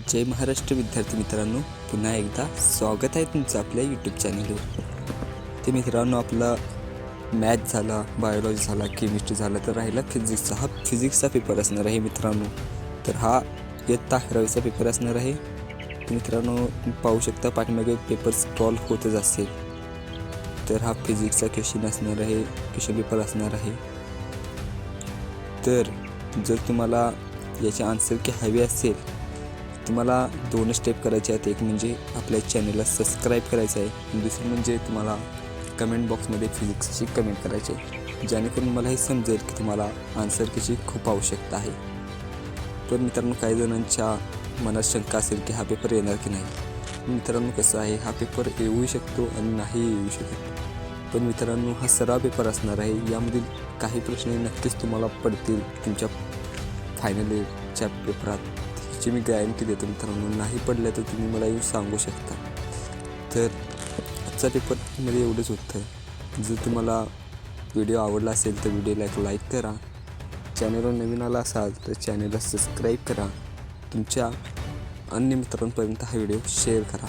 जय महाराष्ट्र विद्यार्थी मित्रांनो, पुन्हा एकदा स्वागत आहे तुमचं आपल्या यूट्यूब चॅनलवर। ते मित्रांनो, आपला मॅथ झाला, बायोलॉजी झाला, केमिस्ट्री झाला, तर राहिला फिजिक्सचा। हा फिजिक्सचा पेपर असणार आहे मित्रांनो। तर हा इयत्ता 11वीचा पेपर असणार आहे। मित्रांनो, पाहू शकता पाठीमागे पेपर स्क्रॉल होतच असेल। तर हा फिजिक्सचा क्वेश्चन असणार आहे, क्वेश्चन पेपर असणार आहे। तर जर तुम्हाला याचे आन्सर की हवे असेल, तुम्हाला 2 स्टेप करायचे आहेत। एक म्हणजे आपल्या चॅनलला सबस्क्राईब करायचं आहे आणि दुसरं म्हणजे तुम्हाला कमेंट बॉक्समध्ये फिजिक्सची कमेंट करायची आहे, जेणेकरून मला हे समजेल की तुम्हाला आन्सर कशी खूप आवश्यकता आहे। तर मित्रांनो, काही जणांच्या मनात शंका असेल की हा पेपर येणार की नाही। मित्रांनो, कसं आहे, हा पेपर येऊ शकतो आणि नाही येऊ शकत। पण मित्रांनो, हा सराव पेपर असणार आहे। यामधील काही प्रश्न नक्कीच तुम्हाला पडतील तुमच्या फायनल इयरच्या पेपरात, ची मी गॅरंटी देतो मित्रांनो। नाही पडलं तर तुम्ही मला येऊन सांगू शकता। तर आजचा पेपरमध्ये एवढंच होतं। जर तुम्हाला व्हिडिओ आवडला असेल तर व्हिडिओला एक लाईक करा। चॅनलवर नवीन आला असाल तर चॅनलला सबस्क्राईब करा। तुमच्या अन्य मित्रांपर्यंत हा व्हिडिओ शेअर करा।